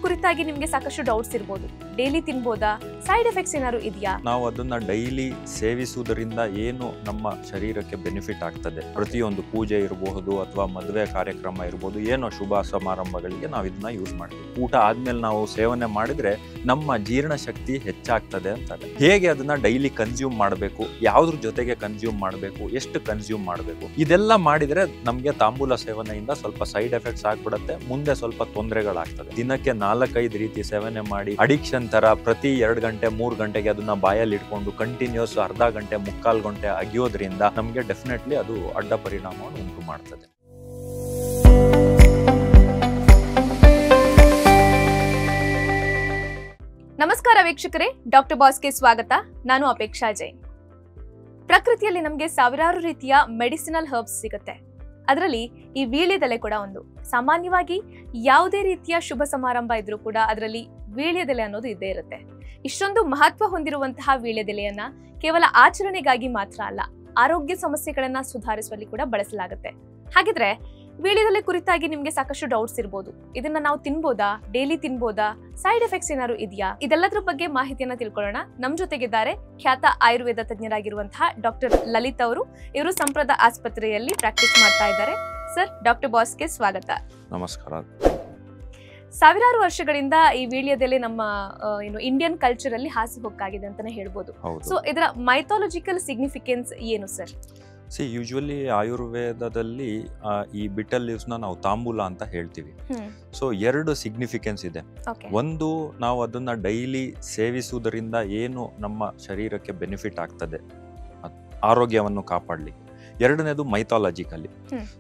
ಕುರಿತಾಗಿ ನಿಮಗೆ ಸಾಕಷ್ಟು ಡೌಟ್ಸ್ ಇರಬಹುದು. ಡೈಲಿ ತಿನ್ಬೋದಾ, ಸೈಡ್ ಎಫೆಕ್ಟ್ಸ್ ಏನಾದ್ರು ಇದೆಯಾ? ನಾವು ಅದನ್ನ ಡೈಲಿ ಸೇವಿಸುವುದರಿಂದ ಏನು ನಮ್ಮ ಶರೀರಕ್ಕೆ ಬೆನಿಫಿಟ್ ಆಗ್ತದೆ, ಪ್ರತಿಯೊಂದು ಪೂಜೆ ಇರಬಹುದು ಅಥವಾ ಮದುವೆ ಕಾರ್ಯಕ್ರಮ ಇರಬಹುದು, ಏನೋ ಶುಭ ಸಮಾರಂಭಗಳಿಗೆ ನಾವು ಇದನ್ನ ಯೂಸ್ ಮಾಡ್ತೀವಿ. ಊಟ ಆದ್ಮೇಲೆ ನಾವು ಸೇವನೆ ಮಾಡಿದ್ರೆ ನಮ್ಮ ಜೀರ್ಣ ಶಕ್ತಿ ಹೆಚ್ಚಾಗ್ತದೆ ಅಂತಾರೆ. ಹೇಗೆ ಅದನ್ನ ಡೈಲಿ ಕನ್ಸ್ಯೂಮ್ ಮಾಡಬೇಕು, ಯಾವ್ದ್ರ ಜೊತೆಗೆ ಕನ್ಸ್ಯೂಮ್ ಮಾಡಬೇಕು, ಎಷ್ಟು ಕನ್ಸ್ಯೂಮ್ ಮಾಡಬೇಕು, ಇದೆಲ್ಲ ಮಾಡಿದ್ರೆ ನಮ್ಗೆ ತಾಂಬೂಲ ಸೇವನೆಯಿಂದ ಸ್ವಲ್ಪ ಸೈಡ್ ಎಫೆಕ್ಟ್ಸ್ ಆಗ್ಬಿಡುತ್ತೆ. ಮುಂದೆ ಸ್ವಲ್ಪ ತೊಂದರೆಗಳಾಗ್ತದೆ. ದಿನಕ್ಕೆ 4-5 ರೀತಿ ಸೇವನೆ ಮಾಡಿ ಅಡಿಕ್ಷನ್ ತರ ಪ್ರತಿ 2 ಗಂಟೆ 3 ಗಂಟೆಗೆ ಅದನ್ನ ಬಾಯಲ್ಲಿ ಇಟ್ಕೊಂಡು ಕಂಟಿನ್ಯೂಸ್ ಅರ್ಧ ಗಂಟೆ 3/4 ಗಂಟೆ ಅಗಿಯೋದ್ರಿಂದ ನಮ್ಗೆ ಡೆಫಿನೆಟ್ಲಿ ಅದು ಅಡ್ಡ ಪರಿಣಾಮವನ್ನು ಉಂಟು ಮಾಡ್ತದೆ. ನಮಸ್ಕಾರ ವೀಕ್ಷಕರೇ, ಡಾಕ್ಟರ್ ಬಾಸ್ಗೆ ಸ್ವಾಗತ. ನಾನು ಅಪೇಕ್ಷಾ ಜೈನ್. ಪ್ರಕೃತಿಯಲ್ಲಿ ನಮಗೆ ಸಾವಿರಾರು ರೀತಿಯ ಮೆಡಿಸಿನಲ್ ಹರ್ಬ್ಸ್ ಸಿಗುತ್ತೆ. ಅದರಲ್ಲಿ ಈ ವೀಳ್ಯದೆಲೆ ಕೂಡ ಒಂದು. ಸಾಮಾನ್ಯವಾಗಿ ಯಾವುದೇ ರೀತಿಯ ಶುಭ ಸಮಾರಂಭ ಇದ್ರೂ ಕೂಡ ಅದರಲ್ಲಿ ವೀಳ್ಯದೆಲೆ ಅನ್ನೋದು ಇದ್ದೇ ಇರುತ್ತೆ. ಇಷ್ಟೊಂದು ಮಹತ್ವ ಹೊಂದಿರುವಂತಹ ವೀಳ್ಯದೆಲೆಯನ್ನ ಕೇವಲ ಆಚರಣೆಗಾಗಿ ಮಾತ್ರ ಅಲ್ಲ, ಆರೋಗ್ಯ ಸಮಸ್ಯೆಗಳನ್ನ ಸುಧಾರಿಸುವಲ್ಲಿ ಕೂಡ ಬಳಸಲಾಗುತ್ತೆ. ಹಾಗಿದ್ರೆ ವೀಳ್ಯದೆಲೆ ಕುರಿತಾಗಿ ನಿಮ್ಗೆ ಸಾಕಷ್ಟು ಡೌಟ್ಸ್ ಇರಬಹುದು. ಇದನ್ನ ನಾವು ತಿನ್ಬೋದಾ, ಡೈಲಿ ತಿನ್ಬೋದಾ, ಸೈಡ್ ಎಫೆಕ್ಟ್ಸ್ ಏನಾದ್ರು ಇದೆಯಾ? ಇದೆಲ್ಲದ್ರ ಬಗ್ಗೆ ಮಾಹಿತಿಯನ್ನ ತಿಳ್ಕೊಳ್ಳೋಣ. ನಮ್ ಜೊತೆಗಿದ್ದಾರೆ ಖ್ಯಾತ ಆಯುರ್ವೇದ ತಜ್ಞರಾಗಿರುವಂತಹ ಡಾಕ್ಟರ್ ಲಲಿತ್ ಅವರು. ಇವರು ಸಂಪ್ರದ ಆಸ್ಪತ್ರೆಯಲ್ಲಿ ಪ್ರಾಕ್ಟೀಸ್ ಮಾಡ್ತಾ ಇದ್ದಾರೆ. ಸರ್, ಡಾಕ್ಟರ್ ಬಾಸ್ಗೆ ಸ್ವಾಗತ. ನಮಸ್ಕಾರ. ಸಾವಿರಾರು ವರ್ಷಗಳಿಂದ ಈ ವೀಳ್ಯದೆಲೆ ನಮ್ಮ ಇಂಡಿಯನ್ ಕಲ್ಚರ್ ಅಲ್ಲಿ ಹಾಸಿ ಹೊಕ್ಕಾಗಿದೆ ಅಂತಾನೆ ಹೇಳ್ಬೋದು. ಸೊ ಇದರ ಮೈಥಾಲಜಿಕಲ್ ಸಿಗ್ನಿಫಿಕೆನ್ಸ್ ಏನು ಸರ್? ಯೂಶುವಲಿ ಆಯುರ್ವೇದದಲ್ಲಿ ಈ ಬಿಟಲ್ ಲೀವ್ಸ್ ನಾವು ತಾಂಬೂಲ ಅಂತ ಹೇಳ್ತೀವಿ. ಸೊ 2 ಸಿಗ್ನಿಫಿಕೆನ್ಸ್ ಇದೆ. ಒಂದು, ನಾವು ಅದನ್ನ ಡೈಲಿ ಸೇವಿಸುವುದರಿಂದ ಏನು ನಮ್ಮ ಶರೀರಕ್ಕೆ ಬೆನಿಫಿಟ್ ಆಗ್ತದೆ, ಆರೋಗ್ಯವನ್ನು ಕಾಪಾಡ್ಲಿಕ್ಕೆ. ಎರಡನೇದು ಮೈಥಾಲಜಿಕಲಿ.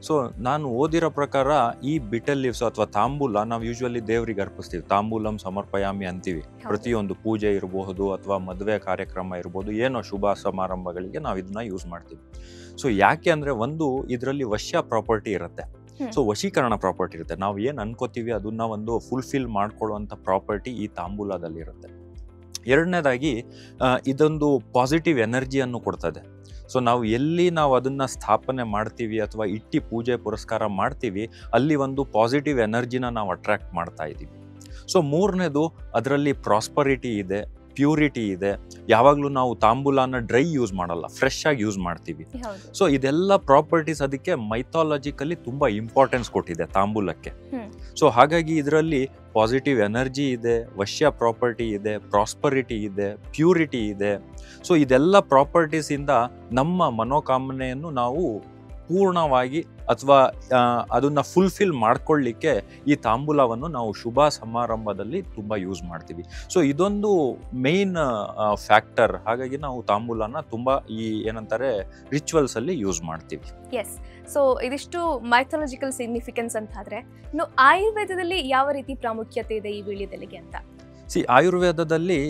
ಸೊ ನಾನು ಓದಿರೋ ಪ್ರಕಾರ ಈ ಬಿಟಲ್ ಲೀವ್ಸ್ ಅಥವಾ ತಾಂಬೂಲ ನಾವು ಯೂಶುವಲಿ ದೇವರಿಗೆ ಅರ್ಪಿಸ್ತೀವಿ. ತಾಂಬೂಲಂ ಸಮರ್ಪಯಾಮಿ ಅಂತೀವಿ. ಪ್ರತಿಯೊಂದು ಪೂಜೆ ಇರಬಹುದು ಅಥವಾ ಮದುವೆ ಕಾರ್ಯಕ್ರಮ ಇರಬಹುದು, ಏನೋ ಶುಭ ಸಮಾರಂಭಗಳಿಗೆ ನಾವು ಇದನ್ನ ಯೂಸ್ ಮಾಡ್ತೀವಿ. ಸೊ ಯಾಕೆ ಅಂದ್ರೆ, ಒಂದು, ಇದರಲ್ಲಿ ವಶ್ಯ ಪ್ರಾಪರ್ಟಿ ಇರುತ್ತೆ. ಸೊ ವಶೀಕರಣ ಪ್ರಾಪರ್ಟಿ ಇರುತ್ತೆ. ನಾವು ಏನ್ ಅನ್ಕೋತೀವಿ ಅದನ್ನ ಒಂದು ಫುಲ್ಫಿಲ್ ಮಾಡ್ಕೊಳ್ಳುವಂತ ಪ್ರಾಪರ್ಟಿ ಈ ತಾಂಬೂಲದಲ್ಲಿ ಇರುತ್ತೆ. ಎರಡನೇದಾಗಿ ಇದೊಂದು ಪಾಸಿಟಿವ್ ಎನರ್ಜಿಯನ್ನು ಕೊಡ್ತದೆ. ಸೊ ನಾವು ಎಲ್ಲಿ ನಾವು ಅದನ್ನ ಸ್ಥಾಪನೆ ಮಾಡ್ತೀವಿ ಅಥವಾ ಇಟ್ಟಿ ಪೂಜೆ ಪುರಸ್ಕಾರ ಮಾಡ್ತೀವಿ, ಅಲ್ಲಿ ಒಂದು ಪಾಸಿಟಿವ್ ಎನರ್ಜಿನ ನಾವು ಅಟ್ರಾಕ್ಟ್ ಮಾಡ್ತಾ ಇದ್ದೀವಿ. ಸೊ ಮೂರನೇದು, ಅದರಲ್ಲಿ ಪ್ರಾಸ್ಪರಿಟಿ ಇದೆ, ಪ್ಯೂರಿಟಿ ಇದೆ. ಯಾವಾಗಲೂ ನಾವು ತಾಂಬೂಲನ ಡ್ರೈ ಯೂಸ್ ಮಾಡಲ್ಲ, ಫ್ರೆಶ್ ಆಗಿ ಯೂಸ್ ಮಾಡ್ತೀವಿ. ಸೊ ಇದೆಲ್ಲ ಪ್ರಾಪರ್ಟೀಸ್ ಅದಕ್ಕೆ ಮೈಥಾಲಜಿಕಲಿ ತುಂಬಾ ಇಂಪಾರ್ಟೆನ್ಸ್ ಕೊಟ್ಟಿದೆ ತಾಂಬೂಲಕ್ಕೆ. ಸೊ ಹಾಗಾಗಿ ಇದರಲ್ಲಿ ಪಾಸಿಟಿವ್ ಎನರ್ಜಿ ಇದೆ, ವಶ್ಯ ಪ್ರಾಪರ್ಟಿ ಇದೆ, ಪ್ರಾಸ್ಪರಿಟಿ ಇದೆ, ಪ್ಯೂರಿಟಿ ಇದೆ. ಸೊ ಇದೆಲ್ಲ ಪ್ರಾಪರ್ಟೀಸ್ ಇಂದ ನಮ್ಮ ಮನೋಕಾಮನೆಯನ್ನು ನಾವು ಪೂರ್ಣವಾಗಿ ಅಥವಾ ಅದನ್ನ ಫುಲ್ಫಿಲ್ ಮಾಡ್ಕೊಳ್ಳಿಕ್ಕೆ ಈ ತಾಂಬೂಲವನ್ನು ನಾವು ಶುಭ ಸಮಾರಂಭದಲ್ಲಿ ತುಂಬಾ ಯೂಸ್ ಮಾಡ್ತೀವಿ. ಸೊ ಇದೊಂದು ಮೇನ್ ಫ್ಯಾಕ್ಟರ್. ಹಾಗಾಗಿ ನಾವು ತಾಂಬೂಲನ ತುಂಬಾ ಈ ಏನಂತಾರೆ ರಿಚುವಲ್ಸ್ ಅಲ್ಲಿ ಯೂಸ್ ಮಾಡ್ತೀವಿ. ಎಸ್. ಸೊ ಇದಿಷ್ಟು ಮೈಥಾಲಜಿಕಲ್ ಸಿಗ್ನಿಫಿಕೆನ್ಸ್ ಅಂತ ಆದ್ರೆ, ಇನ್ನು ಆಯುರ್ವೇದದಲ್ಲಿ ಯಾವ ರೀತಿ ಪ್ರಾಮುಖ್ಯತೆ ಇದೆ ಈ ವೀಳ್ಯದೆಲೆಗೆ ಅಂತ? ಆಯುರ್ವೇದದಲ್ಲಿ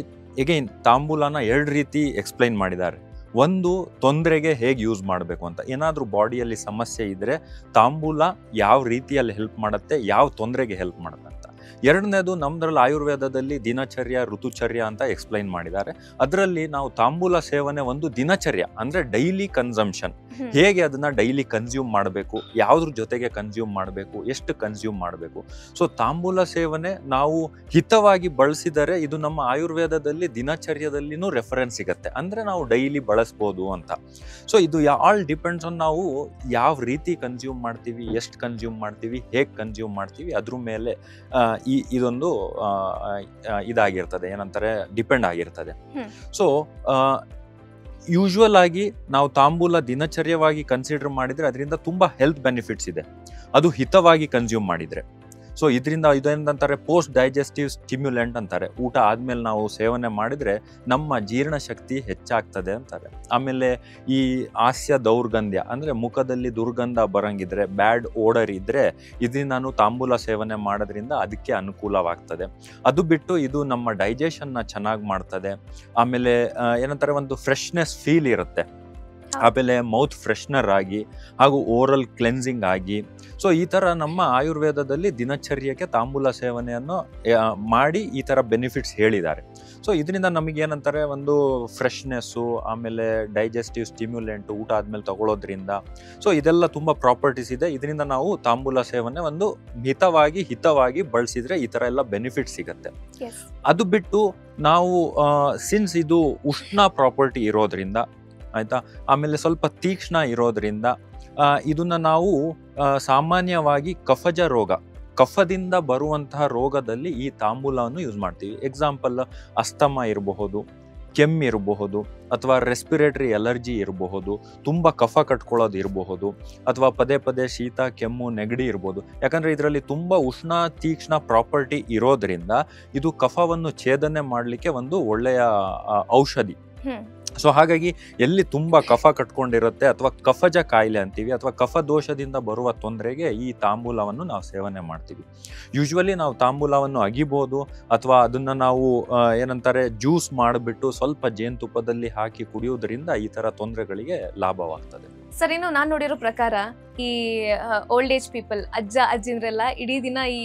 ಎಗೈನ್ ತಾಂಬೂಲನ 2 ರೀತಿ ಎಕ್ಸ್ಪ್ಲೈನ್ ಮಾಡಿದ್ದಾರೆ. ಒಂದು, ತೊಂದರೆಗೆ ಹೇಗೆ ಯೂಸ್ ಮಾಡಬೇಕು ಅಂತ. ಏನಾದರೂ ಬಾಡಿಯಲ್ಲಿ ಸಮಸ್ಯೆ ಇದ್ರೆ ತಾಂಬೂಲ ಯಾವ ರೀತಿಯಲ್ಲಿ ಹೆಲ್ಪ್ ಮಾಡುತ್ತೆ, ಯಾವ ತೊಂದರೆಗೆ ಹೆಲ್ಪ್ ಮಾಡುತ್ತೆ ಅಂತ. ಎರಡನೇದು, ನಮ್ದ್ರಲ್ಲಿ ಆಯುರ್ವೇದದಲ್ಲಿ ದಿನಚರ್ಯ ಋತುಚರ್ಯ ಅಂತ ಎಕ್ಸ್ಪ್ಲೈನ್ ಮಾಡಿದ್ದಾರೆ. ಅದರಲ್ಲಿ ನಾವು ತಾಂಬೂಲ ಸೇವನೆ ಒಂದು ದಿನಚರ್ಯ ಅಂದ್ರೆ ಡೈಲಿ ಕನ್ಸಂಪ್ಷನ್, ಹೇಗೆ ಅದನ್ನ ಡೈಲಿ ಕನ್ಸ್ಯೂಮ್ ಮಾಡಬೇಕು, ಯಾವ್ದ್ರ ಜೊತೆಗೆ ಕನ್ಸ್ಯೂಮ್ ಮಾಡಬೇಕು, ಎಷ್ಟು ಕನ್ಸ್ಯೂಮ್ ಮಾಡಬೇಕು. ಸೊ ತಾಂಬೂಲ ಸೇವನೆ ನಾವು ಹಿತವಾಗಿ ಬಳಸಿದರೆ ಇದು ನಮ್ಮ ಆಯುರ್ವೇದದಲ್ಲಿ ದಿನಚರ್ಯದಲ್ಲಿನೂ ರೆಫರೆನ್ಸ್ ಸಿಗತ್ತೆ. ಅಂದ್ರೆ ನಾವು ಡೈಲಿ ಬಳಸ್ಬೋದು ಅಂತ. ಸೊ ಇದು ಆಲ್ ಡಿಪೆಂಡ್ಸ್ ಆನ್ ನಾವು ಯಾವ ರೀತಿ ಕನ್ಸ್ಯೂಮ್ ಮಾಡ್ತೀವಿ, ಎಷ್ಟು ಕನ್ಸ್ಯೂಮ್ ಮಾಡ್ತೀವಿ, ಹೇಗೆ ಕನ್ಸ್ಯೂಮ್ ಮಾಡ್ತೀವಿ, ಅದ್ರ ಮೇಲೆ ಇದೊಂದು ಇದಾಗಿರ್ತದೆ, ಏನಂತಾರೆ, ಡಿಪೆಂಡ್ ಆಗಿರ್ತದೆ. ಸೊ ಯೂಶುವಲ್ ಆಗಿ ನಾವು ತಾಂಬೂಲ ದಿನಚರ್ಯವಾಗಿ ಕನ್ಸಿಡರ್ ಮಾಡಿದ್ರೆ ಅದರಿಂದ ತುಂಬಾ ಹೆಲ್ತ್ ಬೆನಿಫಿಟ್ಸ್ ಇದೆ, ಅದು ಹಿತವಾಗಿ ಕನ್ಸ್ಯೂಮ್ ಮಾಡಿದ್ರೆ. ಸೊ ಇದರಿಂದ ಇದೇನಂತಾರೆ, ಪೋಸ್ಟ್ ಡೈಜೆಸ್ಟಿವ್ ಸ್ಟಿಮ್ಯುಲೆಂಟ್ ಅಂತಾರೆ. ಊಟ ಆದ್ಮೇಲೆ ನಾವು ಸೇವನೆ ಮಾಡಿದ್ರೆ ನಮ್ಮ ಜೀರ್ಣ ಶಕ್ತಿ ಹೆಚ್ಚಾಗ್ತದೆ ಅಂತಾರೆ. ಆಮೇಲೆ ಈ ಹಾಸ್ಯ ದೌರ್ಗಂಧ್ಯ ಅಂದ್ರೆ ಮುಖದಲ್ಲಿ ದುರ್ಗಂಧ ಬರಂಗಿದ್ರೆ, ಬ್ಯಾಡ್ ಓಡರ್ ಇದ್ರೆ, ಇದನ್ನ ನಾನು ತಾಂಬೂಲ ಸೇವನೆ ಮಾಡೋದ್ರಿಂದ ಅದಕ್ಕೆ ಅನುಕೂಲವಾಗ್ತದೆ. ಅದು ಬಿಟ್ಟು ಇದು ನಮ್ಮ ಡೈಜೆಷನ್ನ ಚೆನ್ನಾಗಿ ಮಾಡ್ತದೆ. ಆಮೇಲೆ ಏನಂತಾರೆ, ಒಂದು ಫ್ರೆಶ್ನೆಸ್ ಫೀಲ್ ಇರುತ್ತೆ. ಆಮೇಲೆ ಮೌತ್ ಫ್ರೆಶ್ನರ್ ಆಗಿ ಹಾಗೂ ಓರಲ್ ಕ್ಲೆನ್ಸಿಂಗ್ ಆಗಿ. ಸೊ ಈ ತರ ನಮ್ಮ ಆಯುರ್ವೇದದಲ್ಲಿ ದಿನಚರ್ಯಕ್ಕೆ ತಾಂಬೂಲ ಸೇವನೆಯನ್ನು ಮಾಡಿ ಈ ತರ ಬೆನಿಫಿಟ್ಸ್ ಹೇಳಿದ್ದಾರೆ. ಸೊ ಇದರಿಂದ ನಮಗೆ ಏನಂತಾರೆ, ಒಂದು ಫ್ರೆಶ್ನೆಸ್ಸು, ಆಮೇಲೆ ಡೈಜೆಸ್ಟಿವ್ ಸ್ಟಿಮ್ಯುಲೆಂಟ್ ಊಟ ಆದ್ಮೇಲೆ ತಗೊಳ್ಳೋದ್ರಿಂದ. ಸೊ ಇದೆಲ್ಲ ತುಂಬಾ ಪ್ರಾಪರ್ಟೀಸ್ ಇದೆ. ಇದರಿಂದ ನಾವು ತಾಂಬೂಲ ಸೇವನೆ ಒಂದು ಹಿತವಾಗಿ ಬಳಸಿದ್ರೆ ಈ ತರ ಎಲ್ಲ ಬೆನಿಫಿಟ್ ಸಿಗತ್ತೆ. ಅದು ಬಿಟ್ಟು ನಾವು ಸಿನ್ಸ್ ಇದು ಉಷ್ಣ ಪ್ರಾಪರ್ಟಿ ಇರೋದ್ರಿಂದ, ಆಯ್ತಾ, ಆಮೇಲೆ ಸ್ವಲ್ಪ ತೀಕ್ಷ್ಣ ಇರೋದ್ರಿಂದ ಇದನ್ನ ನಾವು ಸಾಮಾನ್ಯವಾಗಿ ಕಫಜ ರೋಗ, ಕಫದಿಂದ ಬರುವಂತಹ ರೋಗದಲ್ಲಿ ಈ ತಾಂಬೂಲವನ್ನು ಯೂಸ್ ಮಾಡ್ತೀವಿ. ಎಕ್ಸಾಂಪಲ್ ಅಸ್ತಮ ಇರಬಹುದು, ಕೆಮ್ಮಿರಬಹುದು, ಅಥವಾ ರೆಸ್ಪಿರೇಟರಿ ಅಲರ್ಜಿ ಇರಬಹುದು, ತುಂಬ ಕಫ ಕಟ್ಕೊಳ್ಳೋದು ಇರಬಹುದು, ಅಥವಾ ಪದೇ ಪದೇ ಶೀತ ಕೆಮ್ಮು ನೆಗಡಿ ಇರ್ಬೋದು. ಯಾಕಂದ್ರೆ ಇದರಲ್ಲಿ ತುಂಬ ಉಷ್ಣ ತೀಕ್ಷ್ಣ ಪ್ರಾಪರ್ಟಿ ಇರೋದ್ರಿಂದ ಇದು ಕಫವನ್ನು ಛೇದನೆ ಮಾಡಲಿಕ್ಕೆ ಒಂದು ಒಳ್ಳೆಯ ಔಷಧಿ. ಸೊ ಹಾಗಾಗಿ ಎಲ್ಲಿ ತುಂಬಾ ಕಫ ಕಟ್ಕೊಂಡಿರುತ್ತೆ ಅಥವಾ ಕಫಜ ಕಾಯಿಲೆ ಅಂತೀವಿ, ಅಥವಾ ಕಫ ದೋಷದಿಂದ ಬರುವ ತೊಂದರೆಗೆ ಈ ತಾಂಬೂಲವನ್ನು ನಾವು ಸೇವನೆ ಮಾಡ್ತೀವಿ. ಯೂಶ್ವಲಿ ನಾವು ತಾಂಬೂಲವನ್ನು ಅಗಿಬೋದು, ಅಥವಾ ಅದನ್ನ ನಾವು ಏನಂತಾರೆ ಜ್ಯೂಸ್ ಮಾಡಿಬಿಟ್ಟು ಸ್ವಲ್ಪ ಜೇನುತುಪ್ಪದಲ್ಲಿ ಹಾಕಿ ಕುಡಿಯೋದ್ರಿಂದ ಈ ತರ ತೊಂದರೆಗಳಿಗೆ ಲಾಭವಾಗ್ತದೆ. ಸರ್, ಇನ್ನು ನಾನು ನೋಡಿರೋ ಪ್ರಕಾರ ಈ ಓಲ್ಡ್ ಏಜ್ ಪೀಪಲ್, ಅಜ್ಜ ಅಜ್ಜಿಂದ್ರೆಲ್ಲ ಇಡೀ ದಿನ ಈ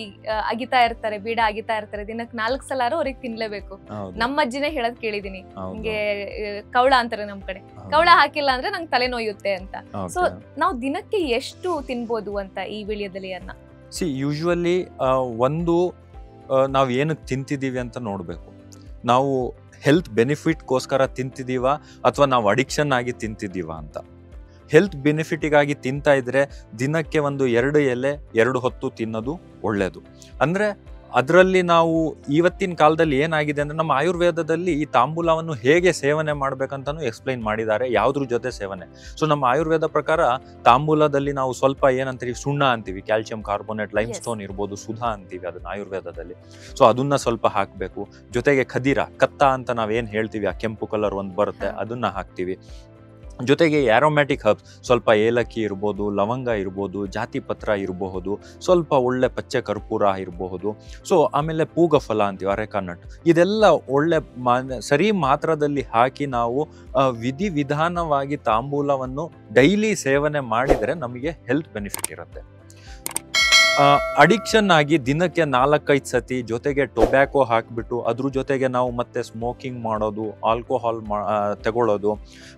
ಅಗಿತಾ ಇರ್ತಾರೆ, ಬೀಡ ಅಗಿತಾ ಇರ್ತಾರೆ. ದಿನಕ್ಕೆ 4 ಸಲಾರು ಅವ್ರಿಗೆ ತಿನ್ಲೇಬೇಕು. ನಮ್ಮ ಅಜ್ಜಿನೇ ಹೇಳೋದ್ ಕೇಳಿದೀನಿ, ಹಿಂಗೆ ಕವಳ ಅಂತಾರೆ ನಮ್ ಕಡೆ, ಕವಳ ಹಾಕಿಲ್ಲ ಅಂದ್ರೆ ನಂಗೆ ತಲೆ ನೋಯುತ್ತೆ ಅಂತ. ಸೊ ನಾವು ದಿನಕ್ಕೆ ಎಷ್ಟು ತಿನ್ಬೋದು ಅಂತ ಈ ವೀಳ್ಯದೆಲೆಯನ್ನ? ಯೂಶ್ವಲಿ ಒಂದು ನಾವ್ ಏನಕ್ಕೆ ತಿಂತಿದೀವಿ ಅಂತ ನೋಡ್ಬೇಕು. ನಾವು ಹೆಲ್ತ್ ಬೆನಿಫಿಟ್ಗೋಸ್ಕರ ತಿಂತಿದೀವ ಅಥವಾ ನಾವು ಅಡಿಕ್ಷನ್ ಆಗಿ ತಿಂತಿದೀವ ಅಂತ. ಹೆಲ್ತ್ ಬೆನಿಫಿಟಿಗಾಗಿ ತಿಂತಾ ಇದ್ರೆ ದಿನಕ್ಕೆ ಒಂದು 2 ಎಲೆ 2 ಹೊತ್ತು ತಿನ್ನೋದು ಒಳ್ಳೇದು. ಅಂದ್ರೆ ಅದರಲ್ಲಿ ನಾವು ಇವತ್ತಿನ ಕಾಲದಲ್ಲಿ ಏನಾಗಿದೆ ಅಂದ್ರೆ, ನಮ್ಮ ಆಯುರ್ವೇದದಲ್ಲಿ ಈ ತಾಂಬೂಲವನ್ನು ಹೇಗೆ ಸೇವನೆ ಮಾಡ್ಬೇಕಂತಾನು ಎಕ್ಸ್ಪ್ಲೈನ್ ಮಾಡಿದ್ದಾರೆ, ಯಾವ್ದ್ರ ಜೊತೆ ಸೇವನೆ. ಸೊ ನಮ್ಮ ಆಯುರ್ವೇದ ಪ್ರಕಾರ ತಾಂಬೂಲದಲ್ಲಿ ನಾವು ಸ್ವಲ್ಪ ಏನಂತೀವಿ, ಸುಣ್ಣ ಅಂತೀವಿ, ಕ್ಯಾಲ್ಸಿಯಂ ಕಾರ್ಬೋನೇಟ್, ಲೈಮ್ ಸ್ಟೋನ್ ಇರ್ಬೋದು, ಸುಧಾ ಅಂತೀವಿ ಅದನ್ನ ಆಯುರ್ವೇದದಲ್ಲಿ. ಸೊ ಅದನ್ನ ಸ್ವಲ್ಪ ಹಾಕ್ಬೇಕು. ಜೊತೆಗೆ ಖದೀರ, ಕತ್ತ ಅಂತ ನಾವೇನ್ ಹೇಳ್ತೀವಿ, ಆ ಕೆಂಪು ಕಲರ್ ಒಂದು ಬರುತ್ತೆ, ಅದನ್ನ ಹಾಕ್ತಿವಿ. ಜೊತೆಗೆ ಆರೋಮ್ಯಾಟಿಕ್ ಹರ್ಬ್ಸ್, ಸ್ವಲ್ಪ ಏಲಕ್ಕಿ ಇರ್ಬೋದು, ಲವಂಗ ಇರ್ಬೋದು, ಜಾತಿ ಪತ್ರ ಇರಬಹುದು, ಸ್ವಲ್ಪ ಒಳ್ಳೆ ಪಚ್ಚೆ ಕರ್ಪೂರ ಇರಬಹುದು. ಸೊ ಆಮೇಲೆ ಪೂಗಫಲ ಅಂತೀವಿ, ಅರೆಕಾ ನಟ್, ಇದೆಲ್ಲ ಒಳ್ಳೆ ಸರಿ ಮಾತ್ರದಲ್ಲಿ ಹಾಕಿ ನಾವು ವಿಧಾನವಾಗಿ ತಾಂಬೂಲವನ್ನು ಡೈಲಿ ಸೇವನೆ ಮಾಡಿದರೆ ನಮಗೆ ಹೆಲ್ತ್ ಬೆನಿಫಿಟ್ ಇರುತ್ತೆ. ಅಡಿಕ್ಷನ್ ಆಗಿ ದಿನಕ್ಕೆ 4-5 ಸತಿ ಜೊತೆಗೆ ಟೊಬ್ಯಾಕೊ ಹಾಕ್ಬಿಟ್ಟು ಅದ್ರ ಜೊತೆಗೆ ನಾವು ಮತ್ತೆ ಸ್ಮೋಕಿಂಗ್ ಮಾಡೋದು, ಆಲ್ಕೋಹಾಲ್ ತಗೊಳ್ಳೋದು,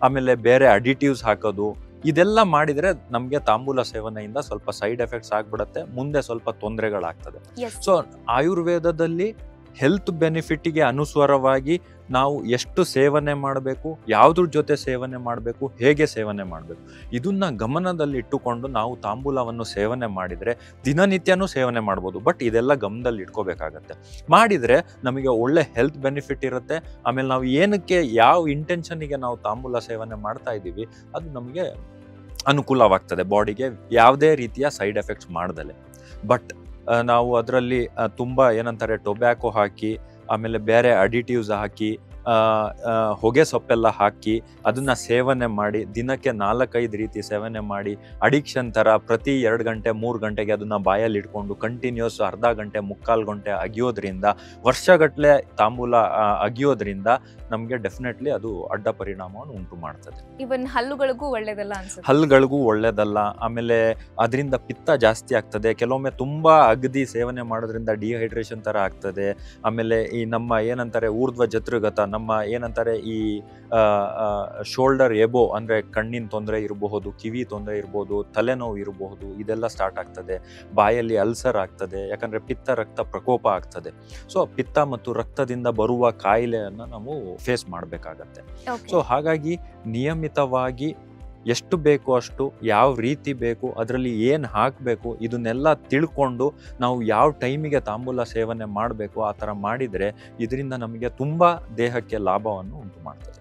ಆಮೇಲೆ ಬೇರೆ ಅಡಿಟಿವ್ಸ್ ಹಾಕೋದು, ಇದೆಲ್ಲ ಮಾಡಿದ್ರೆ ನಮ್ಗೆ ತಾಂಬೂಲ ಸೇವನೆಯಿಂದ ಸ್ವಲ್ಪ ಸೈಡ್ ಎಫೆಕ್ಟ್ಸ್ ಆಗ್ಬಿಡತ್ತೆ, ಮುಂದೆ ಸ್ವಲ್ಪ ತೊಂದರೆಗಳಾಗ್ತದೆ. ಸೊ ಆಯುರ್ವೇದದಲ್ಲಿ ಹೆಲ್ತ್ ಬೆನಿಫಿಟ್ಗೆ ಅನುಸಾರವಾಗಿ ನಾವು ಎಷ್ಟು ಸೇವನೆ ಮಾಡಬೇಕು, ಯಾವುದ್ರ ಜೊತೆ ಸೇವನೆ ಮಾಡಬೇಕು, ಹೇಗೆ ಸೇವನೆ ಮಾಡಬೇಕು, ಇದನ್ನ ಗಮನದಲ್ಲಿ ಇಟ್ಟುಕೊಂಡು ನಾವು ತಾಂಬೂಲವನ್ನು ಸೇವನೆ ಮಾಡಿದರೆ ದಿನನಿತ್ಯನೂ ಸೇವನೆ ಮಾಡ್ಬೋದು. ಬಟ್ ಇದೆಲ್ಲ ಗಮನದಲ್ಲಿ ಇಟ್ಕೋಬೇಕಾಗತ್ತೆ. ಮಾಡಿದರೆ ನಮಗೆ ಒಳ್ಳೆ ಹೆಲ್ತ್ ಬೆನಿಫಿಟ್ ಇರುತ್ತೆ. ಆಮೇಲೆ ನಾವು ಏನಕ್ಕೆ, ಯಾವ ಇಂಟೆನ್ಷನ್ಗೆ ನಾವು ತಾಂಬೂಲ ಸೇವನೆ ಮಾಡ್ತಾ ಇದ್ದೀವಿ ಅದು ನಮಗೆ ಅನುಕೂಲವಾಗ್ತದೆ, ಬಾಡಿಗೆ ಯಾವುದೇ ರೀತಿಯ ಸೈಡ್ ಎಫೆಕ್ಟ್ಸ್ ಮಾಡ್ದಲೆ. ಬಟ್ ನಾವು ಅದರಲ್ಲಿ ತುಂಬ ಏನಂತಾರೆ ಟೊಬ್ಯಾಕೊ ಹಾಕಿ, ಆಮೇಲೆ ಬೇರೆ ಅಡಿಟಿವ್ಸ್ ಹಾಕಿ, ಹೊಗೆ ಸೊಪ್ಪೆಲ್ಲ ಹಾಕಿ ಅದನ್ನ ಸೇವನೆ ಮಾಡಿ ದಿನಕ್ಕೆ 4-5 ರೀತಿ ಸೇವನೆ ಮಾಡಿ ಅಡಿಕ್ಷನ್ ಥರ ಪ್ರತಿ 2 ಗಂಟೆ 3 ಗಂಟೆಗೆ ಅದನ್ನ ಬಾಯಲ್ಲಿ ಇಟ್ಕೊಂಡು ಕಂಟಿನ್ಯೂಸ್ ಅರ್ಧ ಗಂಟೆ 3/4 ಗಂಟೆ ಅಗಿಯೋದ್ರಿಂದ, ವರ್ಷಗಟ್ಟಲೆ ತಾಂಬೂಲ ಅಗಿಯೋದ್ರಿಂದ ನಮಗೆ ಡೆಫಿನೆಟ್ಲಿ ಅದು ಅಡ್ಡ ಪರಿಣಾಮವನ್ನು ಉಂಟು ಮಾಡ್ತದೆ. ಇವನ್ ಹಲ್ಲುಗಳಿಗೂ ಒಳ್ಳೇದಲ್ಲ ಅನ್ಸುತ್ತೆ. ಹಲ್ಲುಗಳಿಗೂ ಒಳ್ಳೇದಲ್ಲ. ಆಮೇಲೆ ಅದರಿಂದ ಪಿತ್ತ ಜಾಸ್ತಿ ಆಗ್ತದೆ. ಕೆಲವೊಮ್ಮೆ ತುಂಬಾ ಅಗದಿ ಸೇವನೆ ಮಾಡೋದ್ರಿಂದ ಡಿಹೈಡ್ರೇಷನ್ ತರ ಆಗ್ತದೆ. ಆಮೇಲೆ ಈ ನಮ್ಮ ಏನಂತಾರೆ ಊರ್ಧ್ವ ಜತೃಗತ, ನಮ್ಮ ಏನಂತಾರೆ ಈ ಶೋಲ್ಡರ್ ಎಬೋ ಅಂದ್ರೆ ಕಣ್ಣಿನ ತೊಂದರೆ ಇರಬಹುದು, ಕಿವಿ ತೊಂದರೆ ಇರಬಹುದು, ತಲೆನೋವು ಇರಬಹುದು, ಇದೆಲ್ಲ ಸ್ಟಾರ್ಟ್ ಆಗ್ತದೆ. ಬಾಯಲ್ಲಿ ಅಲ್ಸರ್ ಆಗ್ತದೆ, ಯಾಕಂದ್ರೆ ಪಿತ್ತ ರಕ್ತ ಪ್ರಕೋಪ ಆಗ್ತದೆ. ಸೊ ಪಿತ್ತ ಮತ್ತು ರಕ್ತದಿಂದ ಬರುವ ಕಾಯಿಲೆಯನ್ನ ನಾವು ಫೇಸ್ ಮಾಡಬೇಕಾಗತ್ತೆ. ಸೊ ಹಾಗಾಗಿ ನಿಯಮಿತವಾಗಿ ಎಷ್ಟು ಬೇಕು ಅಷ್ಟು, ಯಾವ ರೀತಿ ಬೇಕು, ಅದರಲ್ಲಿ ಏನು ಹಾಕಬೇಕು, ಇದನ್ನೆಲ್ಲ ತಿಳ್ಕೊಂಡು ನಾವು ಯಾವ ಟೈಮಿಗೆ ತಾಂಬೂಲ ಸೇವನೆ ಮಾಡಬೇಕು ಆ ಥರ ಮಾಡಿದರೆ ಇದರಿಂದ ನಮಗೆ ತುಂಬ ದೇಹಕ್ಕೆ ಲಾಭವನ್ನು ಉಂಟು ಮಾಡ್ತದೆ.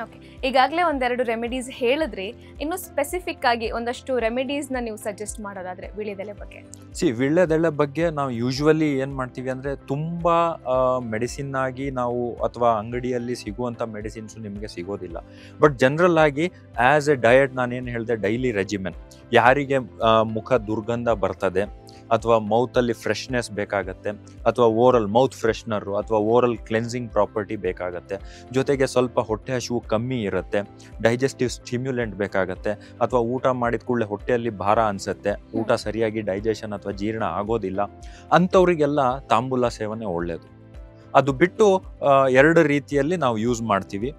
ಓಕೆ, ಈಗಾಗಲೇ ಒಂದೆರಡು ರೆಮಿಡೀಸ್ ಹೇಳಿದ್ರಿ, ಇನ್ನು ಸ್ಪೆಸಿಫಿಕ್ ಆಗಿ ಒಂದಷ್ಟು ರೆಮಿಡೀಸ್ನ ನೀವು ಸಜೆಸ್ಟ್ ಮಾಡೋದಾದ್ರೆ ವೀಳ್ಯದೆಲೆ ಬಗ್ಗೆ. ವೀಳ್ಯದೆಲೆ ಬಗ್ಗೆ ನಾವು ಯೂಶ್ವಲಿ ಏನು ಮಾಡ್ತೀವಿ ಅಂದರೆ, ತುಂಬ ಮೆಡಿಸಿನ್ ಆಗಿ ನಾವು ಅಥವಾ ಅಂಗಡಿಯಲ್ಲಿ ಸಿಗುವಂಥ ಮೆಡಿಸಿನ್ಸು ನಿಮಗೆ ಸಿಗೋದಿಲ್ಲ. ಬಟ್ ಜನರಲ್ ಆಗಿ ಆ್ಯಸ್ ಎ ಡಯಟ್ ನಾನೇನು ಹೇಳಿದೆ, ಡೈಲಿ ರೆಜಿಮೆನ್, ಯಾರಿಗೆ ಮುಖ ದುರ್ಗಂಧ ಬರ್ತದೆ ಅಥವಾ ಮೌತಲ್ಲಿ ಫ್ರೆಶ್ನೆಸ್ ಬೇಕಾಗತ್ತೆ, ಅಥವಾ ಓರಲ್ ಮೌತ್ ಫ್ರೆಶ್ನರು ಅಥವಾ ಓರಲ್ ಕ್ಲೆನ್ಸಿಂಗ್ ಪ್ರಾಪರ್ಟಿ ಬೇಕಾಗತ್ತೆ, ಜೊತೆಗೆ ಸ್ವಲ್ಪ ಹೊಟ್ಟೆ ಹಸಿವು ಕಮ್ಮಿ ಇರುತ್ತೆ, ಡೈಜೆಸ್ಟಿವ್ ಸ್ಟಿಮ್ಯುಲೆಂಟ್ ಬೇಕಾಗತ್ತೆ, ಅಥವಾ ಊಟ ಮಾಡಿದ ಕೂಡಲೇ ಹೊಟ್ಟೆಯಲ್ಲಿ ಭಾರ ಅನ್ಸುತ್ತೆ, ಊಟ ಸರಿಯಾಗಿ ಡೈಜೆಷನ್ ಅಥವಾ ಜೀರ್ಣ ಆಗೋದಿಲ್ಲ, ಅಂಥವ್ರಿಗೆಲ್ಲ ತಾಂಬೂಲ ಸೇವನೆ ಒಳ್ಳೆಯದು. ಅದು ಬಿಟ್ಟು 2 ರೀತಿಯಲ್ಲಿ ನಾವು ಯೂಸ್ ಮಾಡ್ತೀವಿ.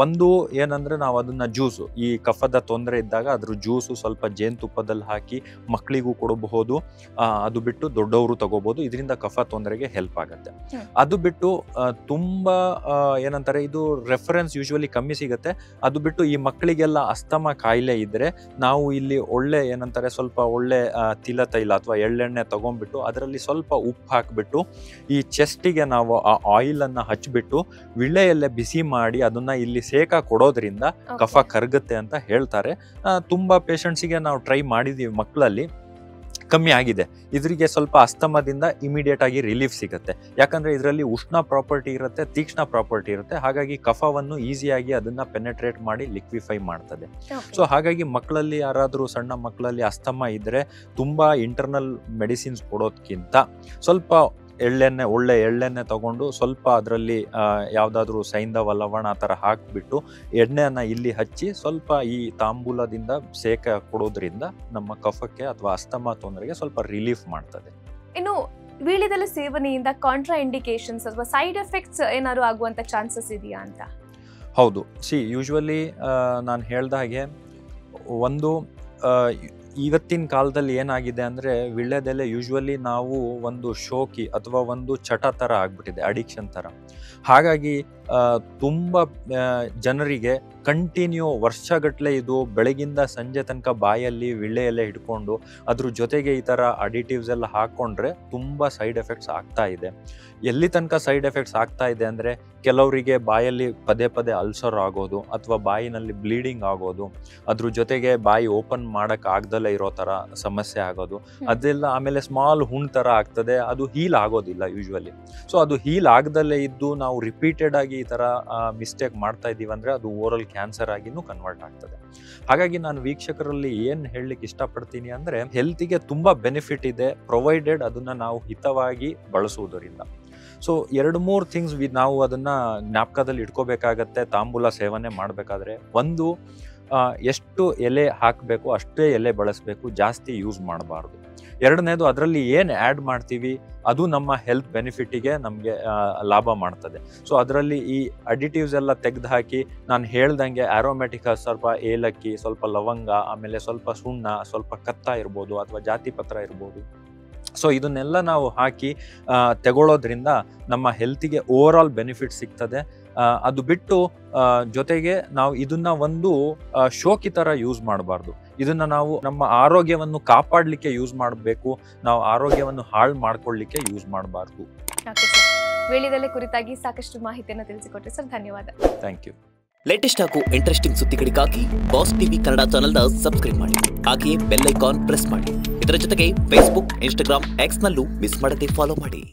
ಒಂದು ಏನಂದ್ರೆ ನಾವು ಅದನ್ನ ಜ್ಯೂಸು, ಈ ಕಫದ ತೊಂದರೆ ಇದ್ದಾಗ ಅದ್ರ ಜ್ಯೂಸು ಸ್ವಲ್ಪ ಜೇನುತುಪ್ಪದಲ್ಲಿ ಹಾಕಿ ಮಕ್ಕಳಿಗೂ ಕೊಡಬಹುದು. ಅದು ಬಿಟ್ಟು ದೊಡ್ಡವರು ತಗೋಬಹುದು, ಇದರಿಂದ ಕಫ ತೊಂದರೆಗೆ ಹೆಲ್ಪ್ ಆಗುತ್ತೆ. ಅದು ಬಿಟ್ಟು ತುಂಬಾ ಏನಂತಾರೆ, ಇದು ರೆಫರೆನ್ಸ್ ಯೂಶುವಲಿ ಕಮ್ಮಿ ಸಿಗುತ್ತೆ. ಅದು ಬಿಟ್ಟು ಈ ಮಕ್ಕಳಿಗೆಲ್ಲ ಅಸ್ತಮ ಕಾಯಿಲೆ ಇದ್ರೆ ನಾವು ಇಲ್ಲಿ ಒಳ್ಳೆ ಏನಂತಾರೆ, ಸ್ವಲ್ಪ ಒಳ್ಳೆ ತಿಲ ತೈಲ ಅಥವಾ ಎಳ್ಳೆಣ್ಣೆ ತಗೊಂಡ್ಬಿಟ್ಟು ಅದರಲ್ಲಿ ಸ್ವಲ್ಪ ಉಪ್ಪು ಹಾಕ್ಬಿಟ್ಟು ಈ ಚೆಸ್ಟಿಗೆ ನಾವು ಆ ಆಯಿಲ್ ಅನ್ನ ಹಚ್ಬಿಟ್ಟು ವಿಳ್ಳೆಯಲ್ಲೇ ಬಿಸಿ ಮಾಡಿ ಅದನ್ನ ಇಲ್ಲಿ ಸೇಕ ಕೊಡೋದ್ರಿಂದ ಕಫ ಕರಗುತ್ತೆ ಅಂತ ಹೇಳ್ತಾರೆ. ತುಂಬಾ ಪೇಷಂಟ್ಸಿಗೆ ನಾವು ಟ್ರೈ ಮಾಡಿದೀವಿ, ಮಕ್ಕಳಲ್ಲಿ ಕಮ್ಮಿ ಆಗಿದೆ. ಇದರಿಗೆ ಸ್ವಲ್ಪ ಅಸ್ತಮದಿಂದ ಇಮಿಡಿಯೇಟ್ ಆಗಿ ರಿಲೀಫ್ ಸಿಗುತ್ತೆ, ಯಾಕಂದ್ರೆ ಇದರಲ್ಲಿ ಉಷ್ಣ ಪ್ರಾಪರ್ಟಿ ಇರುತ್ತೆ, ತೀಕ್ಷ್ಣ ಪ್ರಾಪರ್ಟಿ ಇರುತ್ತೆ. ಹಾಗಾಗಿ ಕಫವನ್ನು ಈಸಿಯಾಗಿ ಅದನ್ನ ಪೆನೆಟ್ರೇಟ್ ಮಾಡಿ ಲಿಕ್ವಿಫೈ ಮಾಡ್ತದೆ. ಸೊ ಹಾಗಾಗಿ ಮಕ್ಕಳಲ್ಲಿ ಯಾರಾದ್ರೂ ಸಣ್ಣ ಮಕ್ಕಳಲ್ಲಿ ಅಸ್ತಮ ಇದ್ರೆ ತುಂಬಾ ಇಂಟರ್ನಲ್ ಮೆಡಿಸಿನ್ಸ್ ಕೊಡೋದಕ್ಕಿಂತ ಸ್ವಲ್ಪ ಒಳ್ಳೆ ಎಳ್ಳೆಣ್ಣೆ ತಗೊಂಡು ಸ್ವಲ್ಪ ಅದರಲ್ಲಿ ಯಾವ್ದಾದ್ರು ಸೈಂಧವ ಲವಣ ಆ ಥರ ಹಾಕ್ಬಿಟ್ಟು ಎಣ್ಣೆಯನ್ನ ಇಲ್ಲಿ ಹಚ್ಚಿ ಸ್ವಲ್ಪ ಈ ತಾಂಬೂಲದಿಂದ ಸೇಕ ಕೊಡೋದ್ರಿಂದ ನಮ್ಮ ಕಫಕ್ಕೆ ಅಥವಾ ಅಸ್ತಮ ತೊಂದರೆಗೆ ಸ್ವಲ್ಪ ರಿಲೀಫ್ ಮಾಡ್ತದೆ. ಇನ್ನು ವೀಳ್ಯದೆಲೆ ಸೇವನೆಯಿಂದ ಕಾಂಟ್ರಾ ಇಂಡಿಕೇಶನ್ಸ್ ಅಥವಾ ಸೈಡ್ ಎಫೆಕ್ಟ್ಸ್ ಏನಾದ್ರು ಆಗುವಂತ ಚಾನ್ಸಸ್ ಇದೆಯಾ ಅಂತ? ಹೌದು, ಯೂಶುವಲಿ ನಾನು ಹೇಳ್ದ ಹಾಗೆ ಒಂದು ಇವತ್ತಿನ ಕಾಲದಲ್ಲಿ ಏನಾಗಿದೆ ಅಂದರೆ, ವೀಳ್ಯದೆಲೆ ಯೂಶುವಲಿ ನಾವು ಒಂದು ಶೋಕಿ ಅಥವಾ ಒಂದು ಚಟ ಥರ ಆಗ್ಬಿಟ್ಟಿದೆ, ಅಡಿಕ್ಷನ್ ಥರ. ಹಾಗಾಗಿ ತುಂಬ ಜನರಿಗೆ ಕಂಟಿನ್ಯೂ ವರ್ಷಗಟ್ಟಲೆ ಇದು ಬೆಳಗಿಂದ ಸಂಜೆ ತನಕ ಬಾಯಲ್ಲಿ ವಿಳ್ಳೆ ಎಲೆ ಹಿಡ್ಕೊಂಡು ಅದ್ರ ಜೊತೆಗೆ ಈ ಥರ ಅಡಿಟಿವ್ಸ್ ಎಲ್ಲ ಹಾಕ್ಕೊಂಡ್ರೆ ತುಂಬ ಸೈಡ್ ಎಫೆಕ್ಟ್ಸ್ ಆಗ್ತಾ ಇದೆ. ಎಲ್ಲಿ ತನಕ ಸೈಡ್ ಎಫೆಕ್ಟ್ಸ್ ಆಗ್ತಾ ಇದೆ ಅಂದರೆ, ಕೆಲವರಿಗೆ ಬಾಯಲ್ಲಿ ಪದೇ ಪದೇ ಅಲ್ಸರ್ ಆಗೋದು ಅಥವಾ ಬಾಯಿನಲ್ಲಿ ಬ್ಲೀಡಿಂಗ್ ಆಗೋದು, ಅದ್ರ ಜೊತೆಗೆ ಬಾಯಿ ಓಪನ್ ಮಾಡಕ್ ಆಗ್ದಲೇ ಇರೋ ಥರ ಸಮಸ್ಯೆ ಆಗೋದು, ಅದೆಲ್ಲ ಆಮೇಲೆ ಸ್ಮಾಲ್ ಹುಣ್ ಥರ ಆಗ್ತದೆ, ಅದು ಹೀಲ್ ಆಗೋದಿಲ್ಲ ಯೂಶುವಲಿ. ಸೊ ಅದು ಹೀಲ್ ಆಗದಲ್ಲೇ ಇದ್ದು ನಾವು ರಿಪೀಟೆಡ್ ಆಗಿ ಈ ಥರ ಮಿಸ್ಟೇಕ್ ಮಾಡ್ತಾ ಇದ್ದೀವಿ ಅಂದರೆ ಅದು ಓರಲ್ ಕ್ಯಾನ್ಸರ್ ಆಗಿನೂ ಕನ್ವರ್ಟ್ ಆಗ್ತದೆ. ಹಾಗಾಗಿ ನಾನು ವೀಕ್ಷಕರಲ್ಲಿ ಏನು ಹೇಳಲಿಕ್ಕೆ ಇಷ್ಟಪಡ್ತೀನಿ ಅಂದರೆ, ಹೆಲ್ತಿಗೆ ತುಂಬ ಬೆನಿಫಿಟ್ ಇದೆ, ಪ್ರೊವೈಡೆಡ್ ಅದನ್ನ ನಾವು ಹಿತವಾಗಿ ಬಳಸುವುದರಿಂದ. ಸೊ 2-3 ಥಿಂಗ್ಸ್ ನಾವು ಅದನ್ನ ಜ್ಞಾಪಕದಲ್ಲಿ ಇಟ್ಕೋಬೇಕಾಗತ್ತೆ ತಾಂಬೂಲ ಸೇವನೆ ಮಾಡಬೇಕಾದ್ರೆ. ಒಂದು, ಎಷ್ಟು ಎಲೆ ಹಾಕಬೇಕು ಅಷ್ಟೇ ಎಲೆ ಬಳಸಬೇಕು, ಜಾಸ್ತಿ ಯೂಸ್ ಮಾಡಬಾರ್ದು. 2ನೇದು, ಅದರಲ್ಲಿ ಏನು ಆ್ಯಡ್ ಮಾಡ್ತೀವಿ ಅದು ನಮ್ಮ ಹೆಲ್ತ್ ಬೆನಿಫಿಟಿಗೆ ನಮಗೆ ಲಾಭ ಮಾಡ್ತದೆ. ಸೊ ಅದರಲ್ಲಿ ಈ ಅಡಿಟಿವ್ಸ್ ಎಲ್ಲ ತೆಗೆದು ಹಾಕಿ ನಾನು ಹೇಳ್ದಂಗೆ ಆರೋಮ್ಯಾಟಿಕ್ ಸ್ವಲ್ಪ ಏಲಕ್ಕಿ, ಸ್ವಲ್ಪ ಲವಂಗ, ಆಮೇಲೆ ಸ್ವಲ್ಪ ಸುಣ್ಣ, ಸ್ವಲ್ಪ ಕತ್ತ ಇರ್ಬೋದು ಅಥವಾ ಜಾತಿ ಪತ್ರ ಇರ್ಬೋದು. ಸೊ ಇದನ್ನೆಲ್ಲ ನಾವು ಹಾಕಿ ತಗೊಳ್ಳೋದ್ರಿಂದ ನಮ್ಮ ಹೆಲ್ತಿಗೆ ಓವರ್ ಆಲ್ ಬೆನಿಫಿಟ್ ಸಿಗ್ತದೆ. ಅದು ಬಿಟ್ಟು ಜೊತೆಗೆ ನಾವು ಇದನ್ನ ಒಂದು ಶೋಕಿ ಥರ ಯೂಸ್ ಮಾಡಬಾರ್ದು. ಇದನ್ನ ನಾವು ನಮ್ಮ ಆರೋಗ್ಯವನ್ನು ಕಾಪಾಡಲಿಕ್ಕೆ ಯೂಸ್ ಮಾಡಬೇಕು, ನಾವು ಆರೋಗ್ಯವನ್ನು ಹಾಳು ಮಾಡ್ಕೊಳ್ಳಿಕ್ಕೆ ಯೂಸ್ ಮಾಡಬಾರ್ದು. ವೀಳ್ಯದೆಲೆ ಕುರಿತಾಗಿ ಸಾಕಷ್ಟು ಮಾಹಿತಿಯನ್ನು ತಿಳಿಸಿಕೊಟ್ರಿ ಸರ್, ಧನ್ಯವಾದ. Thank you. ಲೇಟೆಸ್ಟ್ ಹಾಗೂ ಇಂಟ್ರೆಸ್ಟಿಂಗ್ ಸುದ್ದಿಗಳಿಗಾಗಿ ಬಾಸ್ ಟಿವಿ ಕನ್ನಡ ಚಾನೆಲ್ನ ಸಬ್ಸ್ಕ್ರೈಬ್ ಮಾಡಿ, ಹಾಗೆಯೇ ಬೆಲ್ ಐಕಾನ್ ಪ್ರೆಸ್ ಮಾಡಿ. ಇದರ ಜೊತೆಗೆ ಫೇಸ್ಬುಕ್, ಇನ್ಸ್ಟಾಗ್ರಾಮ್, ಎಕ್ಸ್ ನಲ್ಲೂ ಮಿಸ್ ಮಾಡದೆ ಫಾಲೋ ಮಾಡಿ.